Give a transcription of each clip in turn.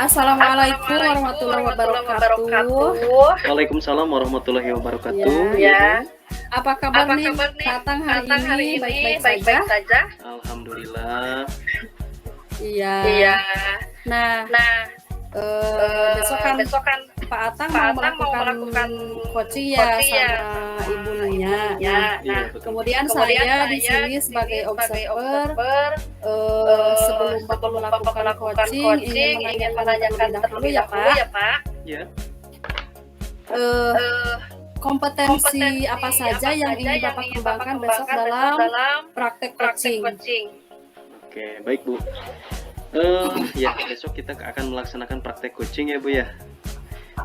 Assalamualaikum warahmatullahi wabarakatuh. Waalaikumsalam warahmatullahi wabarakatuh. Ya, apa kabar nih Tatang hari ini? Baik-baik saja? Alhamdulillah. Iya. Nah, besok kan Pak Atang mau melakukan coaching ya sama ibunya. Kemudian saya di sini sebagai observer sebelum Bapak melakukan coaching ingin menanyakan terlebih dahulu ya Pak. Ya. Kompetensi apa saja yang ingin Bapak kembangkan besok dalam praktek coaching? Oke, baik Bu. Ya, besok kita akan melaksanakan praktek coaching ya Bu ya.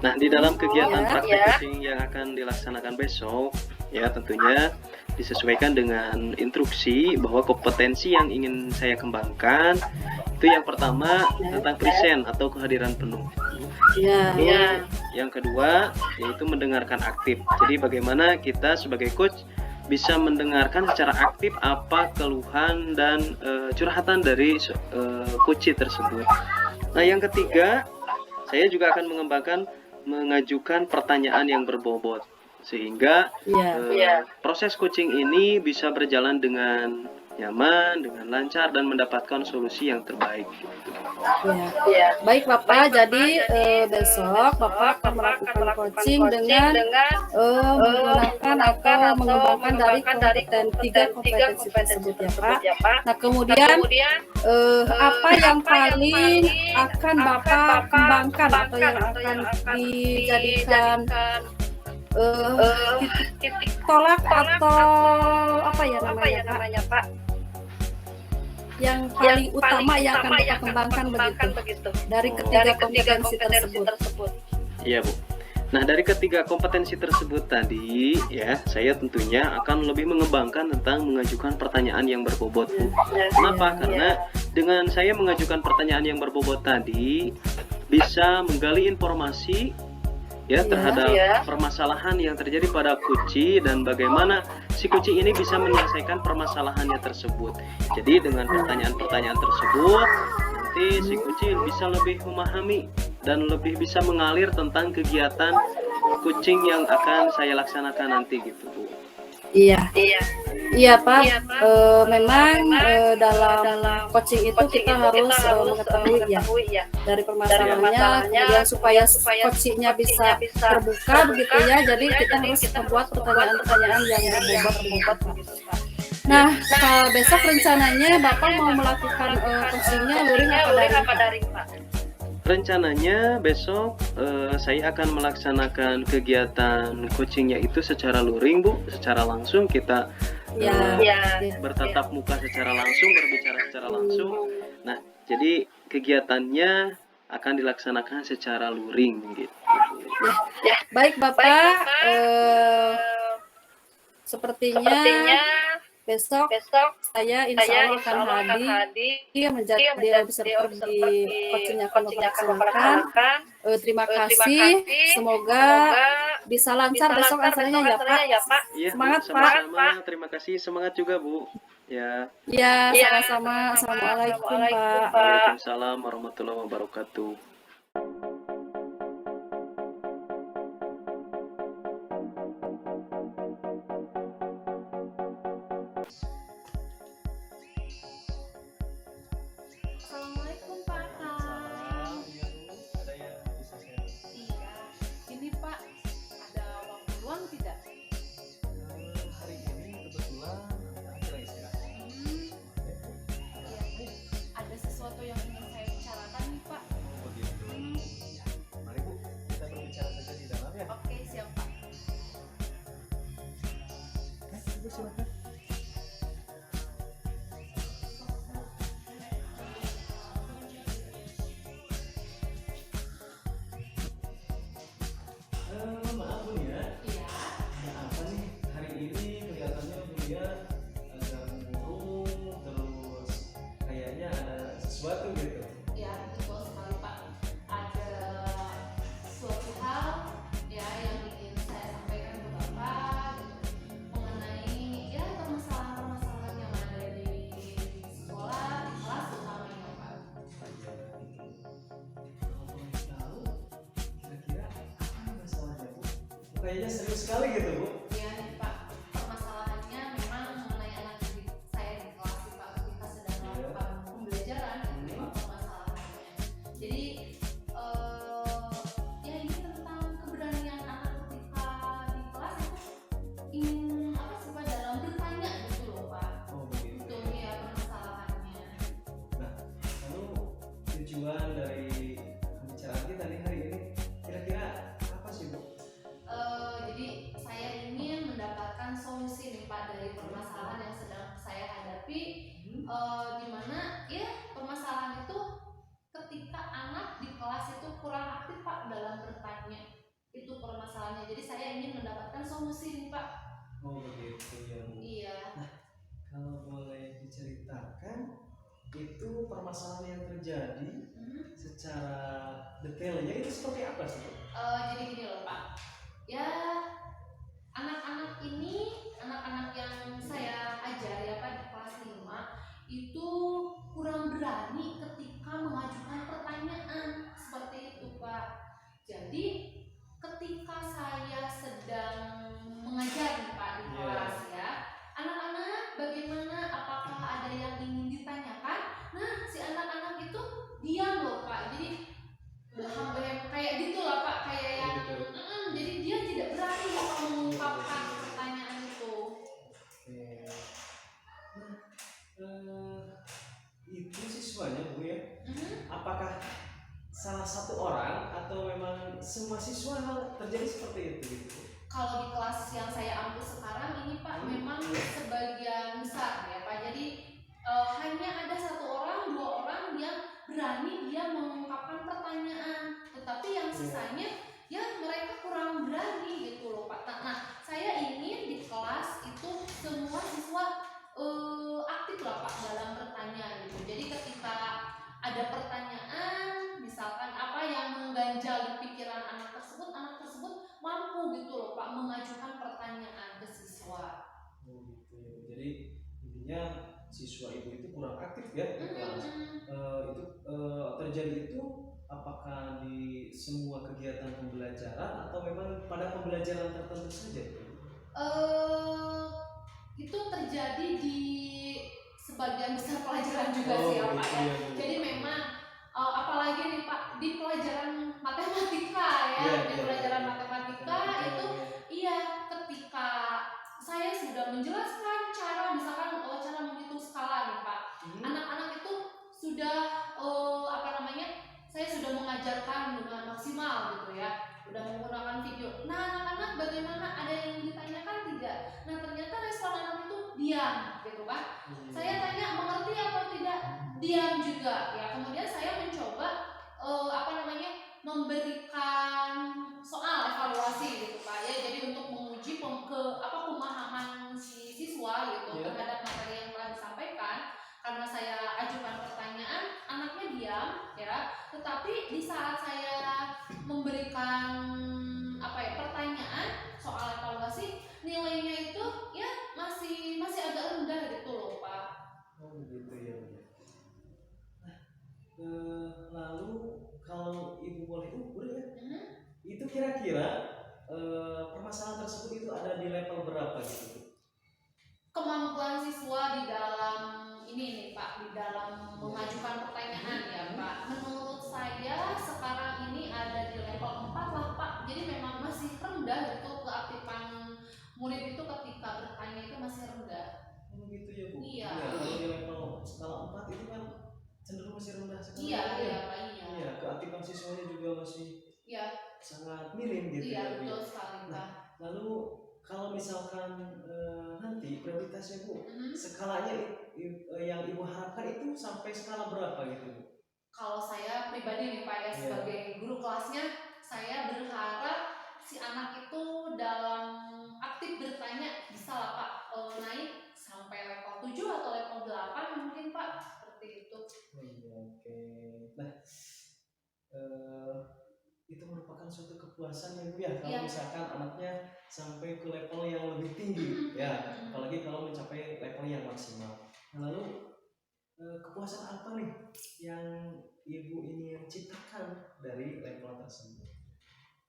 Nah, di dalam kegiatan praktek coaching yang akan dilaksanakan besok, ya tentunya disesuaikan dengan instruksi bahwa kompetensi yang ingin saya kembangkan itu yang pertama tentang present atau kehadiran penuh. Yang kedua yaitu mendengarkan aktif. Jadi bagaimana kita sebagai coach bisa mendengarkan secara aktif apa keluhan dan curhatan dari coach tersebut. Nah, yang ketiga saya juga akan mengajukan pertanyaan yang berbobot sehingga proses coaching ini bisa berjalan dengan nyaman, dengan lancar dan mendapatkan solusi yang terbaik. Baik Bapak, jadi besok Bapak akan melakukan coaching dengan menggunakan atau mengembangkan dari tiga kompetensi tersebut ya Pak. Nah kemudian apa yang paling akan Bapak kembangkan atau yang akan dijadikan titik tolak atau apa ya namanya Pak? Yang paling utama yang akan Bapak kembangkan begitu dari ketiga kompetensi tersebut. Iya Bu. Nah, dari ketiga kompetensi tersebut tadi ya, saya tentunya akan lebih mengembangkan tentang mengajukan pertanyaan yang berbobot Bu. Kenapa? Karena dengan saya mengajukan pertanyaan yang berbobot tadi bisa menggali informasi terhadap permasalahan yang terjadi pada kuci dan bagaimana si kuci ini bisa menyelesaikan permasalahannya tersebut. Jadi dengan pertanyaan-pertanyaan tersebut nanti si kuci bisa lebih memahami dan lebih bisa mengalir tentang kegiatan coaching yang akan saya laksanakan nanti gitu Bu. Iya Pak, memang dalam coaching itu kita harus mengetahui ya dari permasalahannya, kemudian supaya coachingnya bisa terbuka begitu ya. Jadi kita harus membuat pertanyaan-pertanyaan yang berbobot. Nah, besok rencananya Bapak mau melakukan coachingnya luring apa daring Pak? Rencananya besok saya akan melaksanakan kegiatan coachingnya itu secara luring Bu, secara langsung kita bertatap muka secara langsung, berbicara secara langsung. Nah, jadi kegiatannya akan dilaksanakan secara luring gitu. Baik Bapak, sepertinya besok saya insya Allah akan hadir menjadi observer di coaching yang akan melaksanakan. Terima kasih, semoga bisa lancar besok acaranya ya Pak. Semangat Pak. Terima kasih, semangat juga Bu. Ya, sama-sama. Assalamualaikum Pak. Waalaikumsalam warahmatullahi wabarakatuh. Assalamualaikum Pak Atang. Ada yang bisa saya bantu? Iya, ini Pak, ada waktu luang tidak? Hari ini kebetulan ada istirahat. Iya, ada sesuatu yang ingin saya bicarakan nih Pak. Oh begitu. Mari Bu, kita berbicara saja di dalam ya. Oke, siap Pak. Ibu silakan. Maaf Bu ya. Iya. Ada apa nih? Hari ini kelihatannya Bu ya agak murung, terus kayaknya ada sesuatu gitu. Ya, betul sekali Pak. Ada suatu hal ya yang ingin saya sampaikan ke Bapak mengenai ya permasalahan-permasalahan yang ada di sekolah, di kelas utamanya Pak. kayaknya serius sekali gitu Bu. Ya nih Pak, permasalahannya memang mengenai anak didik saya di kelas sih Pak, ketika sedang melakukan pembelajaran itu Pak permasalahannya. Jadi ya ini tentang keberanian anak ketika di kelas itu ingin apa sih Pak dalam bertanya gitu loh Pak. Oh begitu. Itu ya permasalahannya. Nah, lalu tujuan dari pembicaraan kita nih hari ini kira-kira apa sih Bu? Jadi saya ingin mendapatkan solusi nih Pak dari permasalahan yang sedang saya hadapi, di mana ya permasalahan itu ketika anak di kelas itu kurang aktif Pak dalam bertanya, itu permasalahannya. Jadi saya ingin mendapatkan solusi nih Pak. Oh begitu ya Bu. Iya. Kalau boleh diceritakan itu permasalahan yang terjadi secara detailnya itu seperti apa sih Bu? Jadi gini loh Pak, ya anak-anak yang saya ajar ya Pak di kelas 5 itu kurang berani ketika mengajukan pertanyaan seperti itu Pak. Jadi ketika saya sedang mengajar nih Pak di kelas ya, anak-anak bagaimana, apakah ada yang ingin ditanyakan? Nah si anak-anak itu diam loh Pak, jadi hampir kayak gitu lah Pak, kayak yang jadi dia tidak berani mengungkapkan pertanyaan itu. Oke. Nah, itu siswanya Bu ya? Apakah salah satu orang atau memang semua siswa terjadi seperti itu gitu? Kalau di kelas yang saya ambil sekarang ini Pak, memang sebagian besar ya Pak, jadi hanya ada 1 orang 2 orang yang berani dia mengungkapkan pertanyaan, tetapi yang sisanya ya mereka kurang berani gitu loh Pak. Nah saya ingin di kelas itu semua siswa aktif lah Pak dalam bertanya gitu. Jadi ketika ada pertanyaan misalkan apa yang mengganjal di pikiran anak tersebut mampu gitu loh Pak mengajukan pertanyaan ke siswa. Oh gitu ya. Jadi intinya siswa itu kurang aktif ya di kelas. Itu terjadi itu apakah di semua kegiatan pembelajaran atau memang pada pembelajaran tertentu saja? Itu terjadi di sebagian besar pelajaran juga sih ya Pak ya. Jadi memang apalagi nih Pak di pelajaran matematika ya, di pelajaran matematika itu iya ketika saya sudah menjelaskan cara misalkan cara menghitung skala nih Pak, anak-anak itu sudah saya sudah mengajarkan dengan maksimal gitu ya, udah menggunakan video. Nah anak-anak bagaimana, ada yang ditanyakan tidak? Nah ternyata respon anak itu diam gitu kan. Saya tanya mengerti apa tidak, diam juga ya. Kemudian saya mencoba memberikan soal evaluasi gitu Pak ya, jadi untuk menguji pemahaman si siswa gitu terhadap materi yang telah disampaikan. Karena saya ajukan pertanyaan, anaknya diam ya, tetapi di saat saya memberikan pertanyaan soal evaluasi, nilainya itu ya masih agak rendah gitu loh Pak. Oh gitu ya. Lalu kalau Ibu boleh ukur ya, itu kira-kira permasalahan tersebut itu ada di level berapa gitu? Kemampuan siswa di dalam ini nih Pak, di dalam mengajukan pertanyaan ya Pak, menurut saya sekarang ini ada di level 4 lah Pak. Jadi memang masih rendah itu keaktifan murid itu ketika bertanya itu masih rendah. Oh gitu ya Bu? Iya. Kalau di level skala 4 itu kan cenderung masih rendah sekali. Iya Pak. Iya, keaktifan siswanya juga masih sangat minim gitu. Iya betul sekali Pak. Lalu kalau misalkan nanti prioritasnya Bu, skalanya yang Ibu harapkan itu sampai skala berapa gitu Bu? Kalau saya pribadi nih Pak ya, sebagai guru kelasnya, saya berharap si anak itu dalam aktif bertanya bisa lah Pak naik sampai level 7 atau level 8 mungkin Pak, seperti itu. Oke. Nah, itu merupakan suatu kepuasan ya Bu ya, kalau misalkan anaknya sampai ke level yang lebih tinggi ya, apalagi kalau mencapai level yang maksimal. Nah, lalu kepuasan apa nih yang Ibu ingin ciptakan dari level tersebut?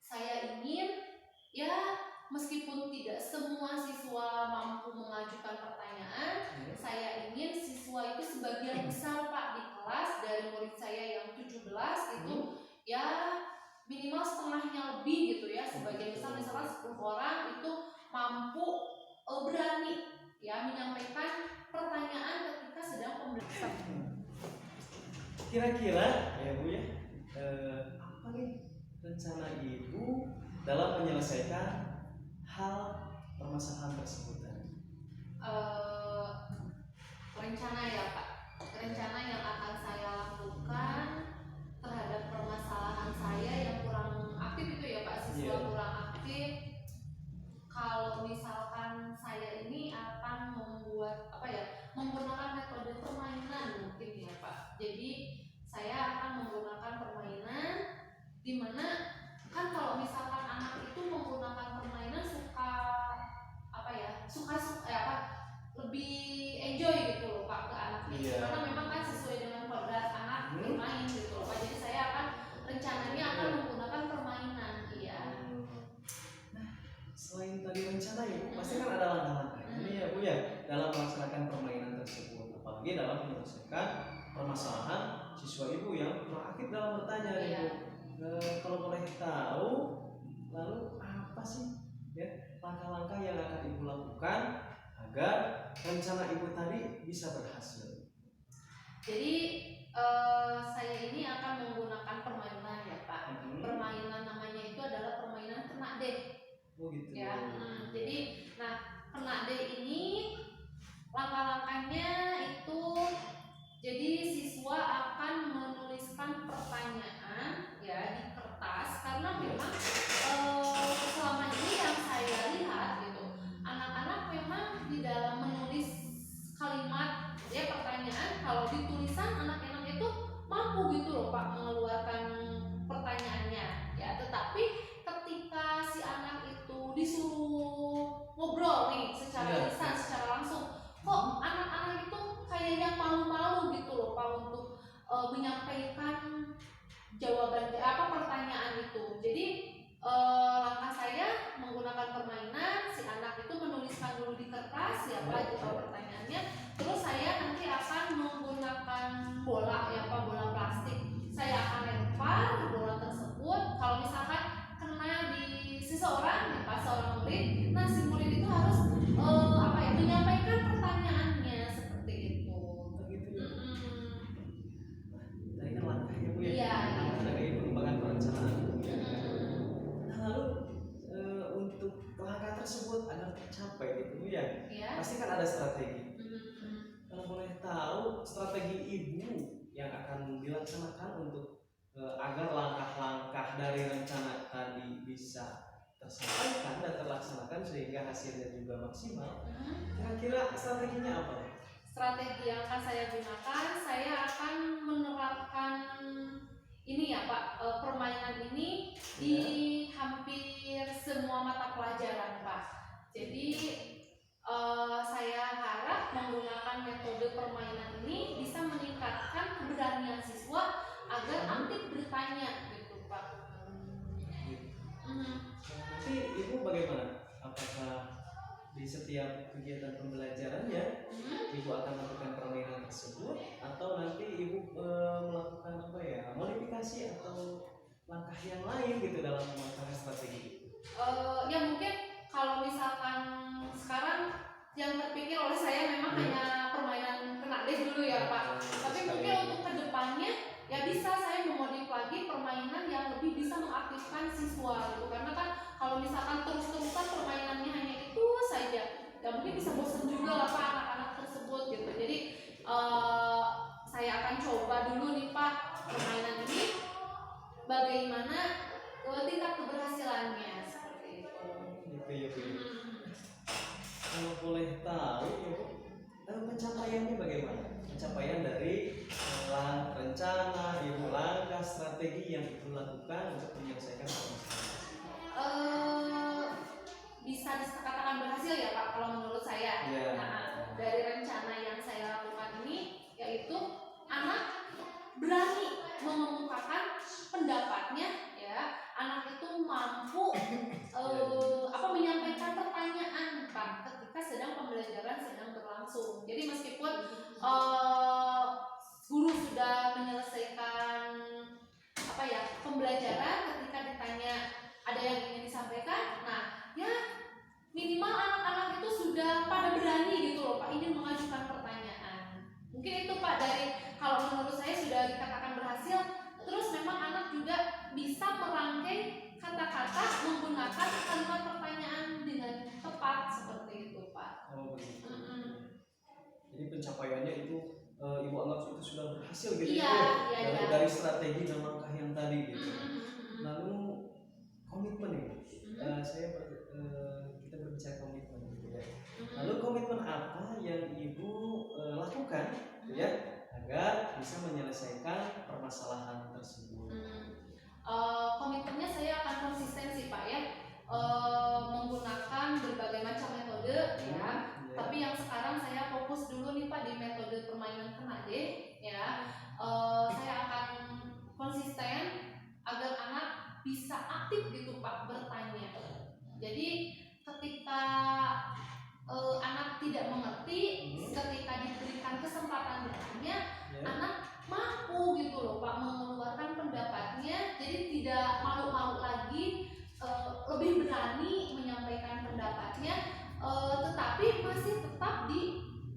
Saya ingin ya meskipun tidak semua siswa mampu mengajukan pertanyaan, saya ingin siswa itu sebagian besar Pak di kelas, dari murid saya yang 17 itu ya minimal setengahnya lebih gitu ya, sebagian besar misalnya 10 orang itu mampu berani ya menyampaikan pertanyaan ketika sedang pembelajaran. Kira-kira ya Bu ya, apa nih rencana Ibu dalam menyelesaikan hal permasalahan tersebut tadi? Rencana ya Pak, rencana yang akan saya lakukan terhadap permasalahan saya yang kurang aktif itu ya Pak, siswa kurang aktif. Kalau misalkan saya ini akan membuat menggunakan metode permainan mungkin ya Pak. Jadi saya akan menggunakan permainan di mana kan kalau misalkan anak itu menggunakan permainan lebih enjoy gitu loh Pak ke anaknya. Karena memang kan sesuai dengan kodrat anak bermain gitu loh Pak. Jadi saya akan rencananya akan menggunakan permainan. Iya. Nah, selain tadi rencana ya Bu, pasti kan ada langkah-langkahnya nih ya Bu ya dalam melaksanakan permainan tersebut, apalagi dalam menyelesaikan permasalahan siswa Ibu yang proaktif dalam bertanya nih Bu. Kalau boleh tahu, lalu apa sih ya langkah-langkah yang akan Ibu lakukan agar rencana Ibu tadi bisa berhasil? Jadi saya ini akan menggunakan permainan ya Pak. Permainan namanya itu adalah permainan kena deh. Oh gitu. Ya. Jadi, kena deh ini langkah-langkahnya itu, jadi siswa akan menuliskan pertanyaan ya di kertas, karena memang selama ini yang saya lihat gitu, anak-anak memang di dalam menulis kalimat ya pertanyaan, kalau di tulisan anak-anak itu mampu gitu loh Pak mengeluarkan pertanyaannya ya, tetapi ketika si anak itu disuruh ngobrol nih secara lisan, secara langsung, kok anak-anak itu kayak yang malu-malu gitu loh Pak untuk menyampaikan jawaban pertanyaan itu. Jadi langkah saya menggunakan permainan, si anak itu menuliskan dulu di kertas ya Pak jawab pertanyaannya, terus saya nanti akan menggunakan bola ya Pak, bola plastik. Saya akan lempar bola tersebut, kalau misalkan kena di seseorang ya Pak, seorang murid, nah si murid itu harus menyampaikan pertanyaannya seperti itu. Begitu ya. Tadi kan langkahnya Bu ya. Iya. Dari pengembangan perencanaan. Nah lalu untuk langkah tersebut agar tercapai gitu Bu ya, pasti kan ada strategi. Kalau boleh tahu strategi Ibu yang akan dilaksanakan untuk agar langkah-langkah dari rencana tadi bisa tersampaikan dan terlaksanakan sehingga hasilnya juga maksimal, kira-kira strateginya apa? Strategi yang akan saya gunakan, saya akan menerapkan ini ya Pak, permainan ini di hampir semua mata pelajaran Pak. Jadi saya harap menggunakan metode permainan ini bisa meningkatkan keberanian siswa agar aktif bertanya gitu Pak. Nanti Ibu bagaimana? Apakah di setiap kegiatan pembelajarannya Ibu akan melakukan permainan tersebut, atau nanti Ibu melakukan modifikasi atau langkah yang lain gitu dalam melakukan strategi itu? Ya mungkin kalau misalkan sekarang yang terpikir oleh saya memang hanya permainan kena deh dulu ya Pak. Tapi mungkin untuk kedepannya ya bisa saya memodif lagi permainan yang lebih bisa mengaktifkan siswa gitu. Karena kan kalau misalkan terus-terusan permainannya hanya itu saja, ya mungkin bisa bosan juga lah Pak anak-anak tersebut gitu. Jadi saya akan coba dulu nih Pak permainan ini, bagaimana tingkat keberhasilannya seperti itu. Gitu ya Bu. Kalau boleh tahu pencapaiannya bagaimana? Pencapaian dari rencana, Ibu langkah strategi yang Ibu lakukan untuk menyelesaikan permasalahan. Bisa dikatakan berhasil ya Pak kalau menurut saya. Nah, dari rencana yang saya lakukan ini yaitu anak berani mengemukakan pendapatnya ya, anak itu mampu menyampaikan hasil gitu Iya, ya, iya, iya. dari strategi dan langkah yang tadi gitu. Mm-mm. Lalu komitmen nih, Mm-mm. kita berbicara komitmen gitu ya. Mm-mm. Lalu komitmen apa yang ibu lakukan gitu ya agar bisa menyelesaikan permasalahan tersebut? Komitmennya saya akan konsisten sih Pak ya, menggunakan berbagai macam metode ya. Tapi yang sekarang saya fokus dulu nih Pak di metode permainan Kanade ya. Saya akan konsisten agar anak bisa aktif gitu Pak bertanya. Jadi ketika anak tidak mengerti, ketika diberikan kesempatan bertanya, anak mampu gitu loh Pak mengeluarkan pendapatnya, jadi tidak malu-malu lagi, lebih berani menyampaikan pendapatnya, tetapi masih tetap di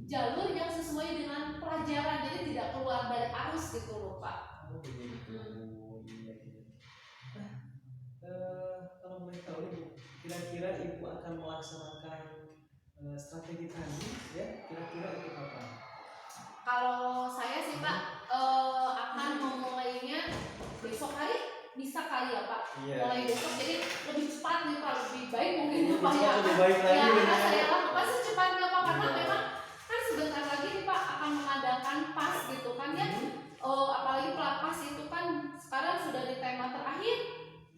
jalur yang sesuai dengan pelajaran, jadi tidak keluar dari arus gitu loh Pak. Oh begitu, iya. Nah, kalau boleh tahu nih Bu, kira-kira ibu akan melaksanakan strategi tadi ya, kira-kira itu kapan? Kalau saya sih Pak akan memulainya besok hari, bisa kali ya Pak. Iya. Mulai besok, jadi lebih cepat nih Pak, lebih baik mungkin ya Pak Cepat, ya. lebih baik lagi Ya, gitu akan ya. saya lakukan secepatnya Pak, karena Iya. memang kan sebentar lagi nih Pak akan mengadakan PAS gitu kan ya. Apalagi PAS itu kan sekarang sudah di tema terakhir,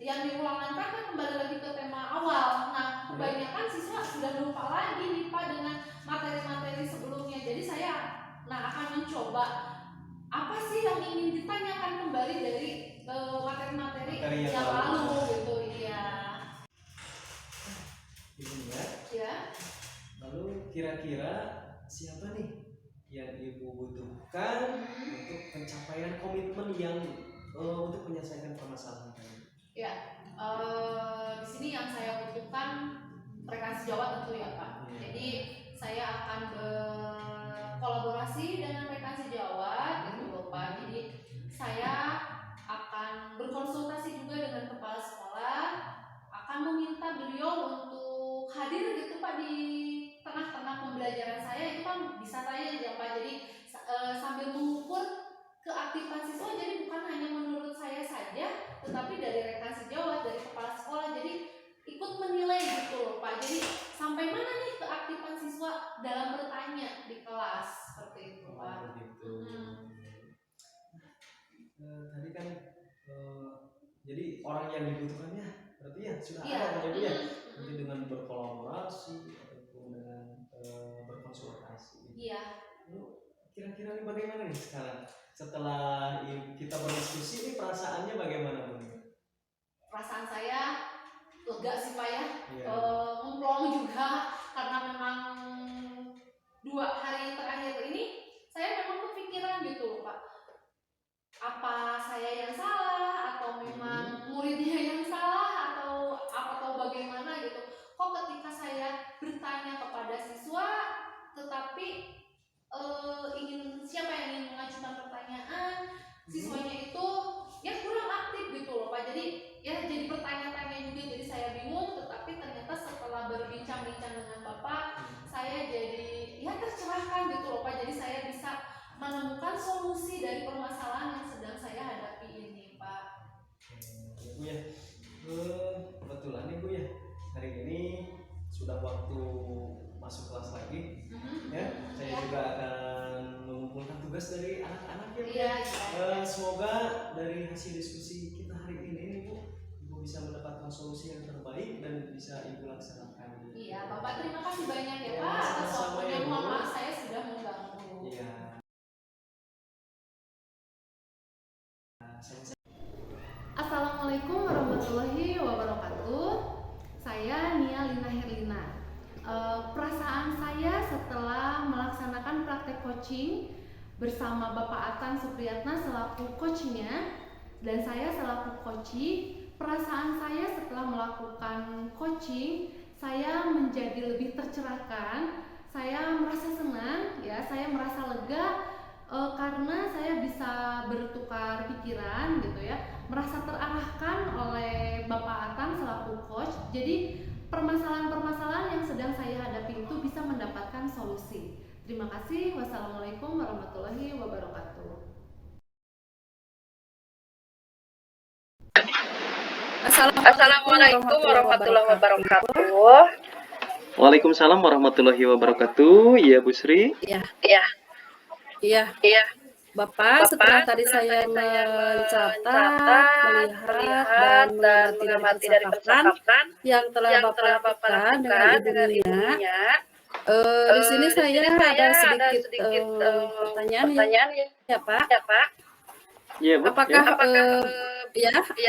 yang diulangan kan kembali lagi ke tema awal. Nah, kebanyakan siswa sudah lupa lagi nih Pak dengan materi-materi sebelumnya. Jadi saya akan mencoba apa sih yang ingin ditanyakan kembali dari materi-materi Materi yang yang lalu. lalu gitu. Iya. Ibu ya. Ya. Lalu kira-kira siapa nih yang ibu butuhkan untuk pencapaian komitmen yang untuk menyelesaikan permasalahan tadi? Ya. Di sini yang saya butuhkan rekan sejawat tentu ya Pak. Jadi saya akan berkolaborasi dengan rekan sejawat gitu loh Pak. Jadi saya akan berkonsultasi juga dengan kepala sekolah, akan meminta beliau untuk hadir gitu Pak di tengah-tengah pembelajaran saya. Itu kan bisa tanya ya Pak. Jadi sambil mengukur keaktifan siswa, jadi bukan hanya menurut saya saja, tetapi dari rekan sejawat, dari kepala sekolah, jadi ikut menilai gitu loh Pak. Jadi sampai mana nih keaktifan siswa dalam bertanya di kelas, seperti itu Pak. Begitu. Tadi kan jadi orang yang dibutuhkannya berarti ya sudah Iya. ada kan ya, nanti dengan berkolaborasi ataupun dengan berkonsultasi. Iya. Lalu kira-kira nih bagaimana nih sekarang setelah kita berdiskusi ini perasaannya bagaimana Bu? Perasaan saya lega sih Pak ya. Iya. Ngemplong juga karena memang 2 hari terakhir ini saya memang kepikiran gitu loh Pak. Apa saya yang salah atau memang muridnya yang salah atau bagaimana gitu. Kok ketika saya bertanya kepada siswa tetapi siapa yang ingin mengajukan pertanyaan, siswanya itu ya kurang aktif gitu loh Pak. Jadi ya jadi bertanya-tanya juga, jadi saya bingung, tetapi ternyata setelah berbincang-bincang dengan Bapak, saya jadi ya tercerahkan gitu loh Pak. Jadi saya bisa menemukan solusi dari permasalahan yang sedang saya hadapi ini Pak. Ya Bu ya, kebetulan nih Bu ya, hari ini sudah waktu masuk kelas lagi ya. Saya juga akan mengumpulkan tugas dari anak-anak ya Bu. Iya. Semoga dari hasil diskusi kita hari ini nih Bu, Ibu bisa mendapatkan solusi yang terbaik dan bisa Ibu laksanakan. Iya Bapak, terima kasih banyak ya Ya, Pak atas sama-sama waktunya. ya, Bu. Mohon maaf saya sudah mengganggu. Iya. Assalamualaikum warahmatullahi wabarakatuh. Saya Nia Lina Herlina. Perasaan saya setelah melaksanakan praktek coaching bersama Bapak Atan Supriyatna selaku coachnya dan saya selaku coachee, perasaan saya setelah melakukan coaching, saya menjadi lebih tercerahkan. Saya merasa senang, ya, saya merasa lega karena saya bisa bertukar pikiran gitu ya, merasa terarahkan oleh Bapak Atan selaku coach. Jadi permasalahan-permasalahan yang sedang saya hadapi itu bisa mendapatkan solusi. Terima kasih. Wassalamualaikum warahmatullahi wabarakatuh. Assalamualaikum warahmatullahi wabarakatuh. Waalaikumsalam warahmatullahi wabarakatuh. Iya Bu Sri. Iya, Bapak, setelah tadi saya mencatat, melihat, dan mengamati dari percakapan yang telah Bapak lakukan dengan Ibu Nia, di sini saya ada sedikit pertanyaan ya Pak. Iya Bu. Apakah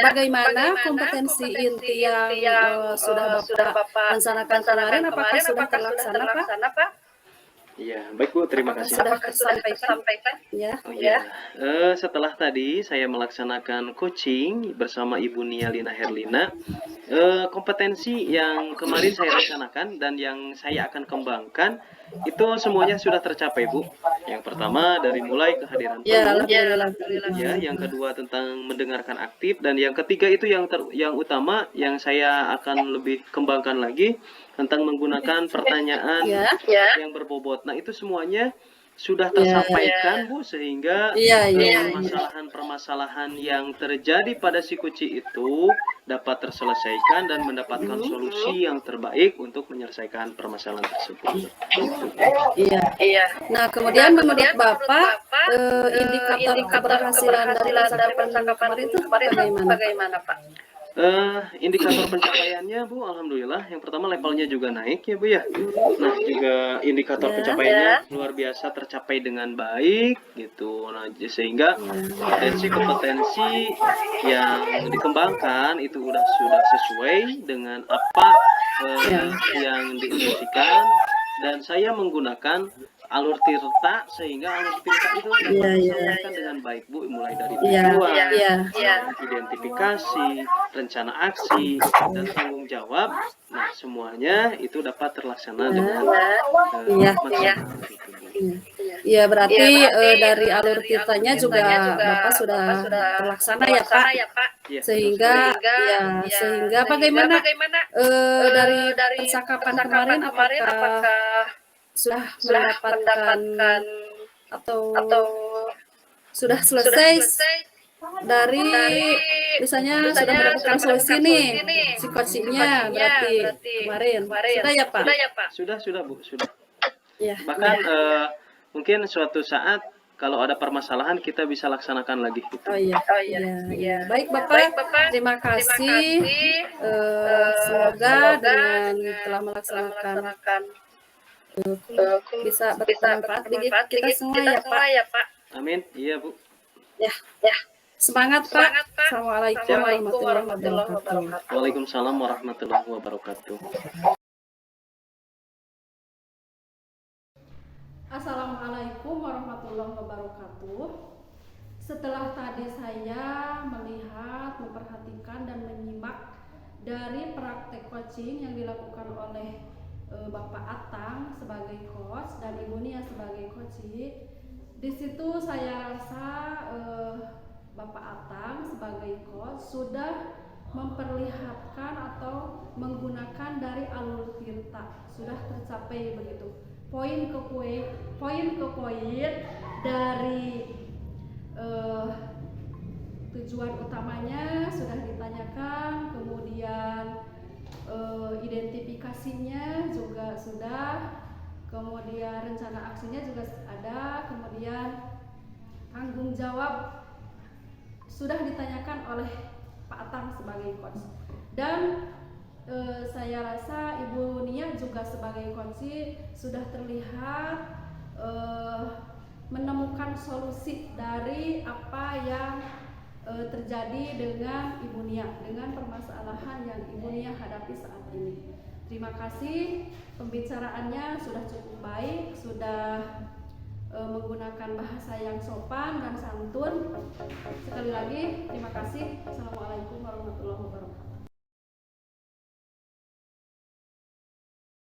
bagaimana kompetensi inti yang sudah Bapak laksanakan kemarin, apakah sudah terlaksana Pak? Iya, baik Bu, terima kasih. Sudah tersampaikan? Ya. Oh iya, setelah tadi saya melaksanakan coaching bersama Ibu Nia Lina Herlina, kompetensi yang kemarin saya laksanakan dan yang saya akan kembangkan itu semuanya sudah tercapai Bu. Yang pertama dari mulai kehadiran penuh, ya, yang kedua tentang mendengarkan aktif, dan yang ketiga itu yang utama yang saya akan lebih kembangkan lagi tentang menggunakan pertanyaan yang berbobot. Nah, itu semuanya sudah tersampaikan Bu, sehingga permasalahan-permasalahan yang terjadi pada si kuci itu dapat terselesaikan dan mendapatkan solusi yang terbaik untuk menyelesaikan permasalahan tersebut. Iya. Nah, kemudian menurut Bapak, indikator keberhasilan dari percakapan kemarin itu bagaimana Pak? Indikator pencapaiannya Bu, alhamdulillah yang pertama levelnya juga naik ya Bu ya. Nah, juga indikator pencapaiannya luar biasa tercapai dengan baik gitu. Nah, sehingga kompetensi yang dikembangkan itu sudah sesuai dengan apa yang diinstruksikan, dan saya menggunakan alur tirta sehingga alur tirta itu dilaksanakan dengan baik Bu, mulai dari tujuan, identifikasi, rencana aksi, dan tanggung jawab. Nah, semuanya itu dapat terlaksana dengan maksimal. Iya, berarti dari alur tirtanya juga Bapak sudah terlaksana ya Pak. Sehingga bagaimana dari percakapan kemarin, apakah sudah mendapatkan atau sudah selesai dari misalnya sudah mendapatkan solusi nih si coachingnya berarti kemarin sudah ya Pak? Sudah Bu, sudah. Ya. Bahkan mungkin suatu saat kalau ada permasalahan kita bisa laksanakan lagi gitu. Oh iya. Baik Bapak, terima kasih. Semoga dengan telah melaksanakan bisa bermanfaat bagi kita semua ya Pak. Amin. Iya Bu. Ya. Semangat Pak. Assalamualaikum warahmatullahi wabarakatuh. Waalaikumsalam warahmatullahi wabarakatuh. Assalamualaikum warahmatullahi wabarakatuh. Setelah tadi saya melihat, memperhatikan dan menyimak dari praktek coaching yang dilakukan oleh Bapak Atang sebagai coach dan Ibu Nia sebagai coaching, di situ saya rasa Bapak Atang sebagai coach sudah memperlihatkan atau menggunakan dari alur tirta, sudah tercapai begitu. Poin ke poin dari tujuan utamanya sudah ditanyakan, kemudian identifikasinya juga sudah, kemudian rencana aksinya juga ada, kemudian tanggung jawab sudah ditanyakan oleh Pak Atang sebagai coach. Dan saya rasa Ibu Nia juga sebagai coach sudah terlihat menemukan solusi dari apa yang terjadi dengan Ibu Nia, dengan permasalahan yang Ibu Nia hadapi saat ini. Terima kasih, pembicaraannya sudah cukup baik, sudah menggunakan bahasa yang sopan dan santun. Sekali lagi terima kasih. Assalamualaikum warahmatullahi wabarakatuh.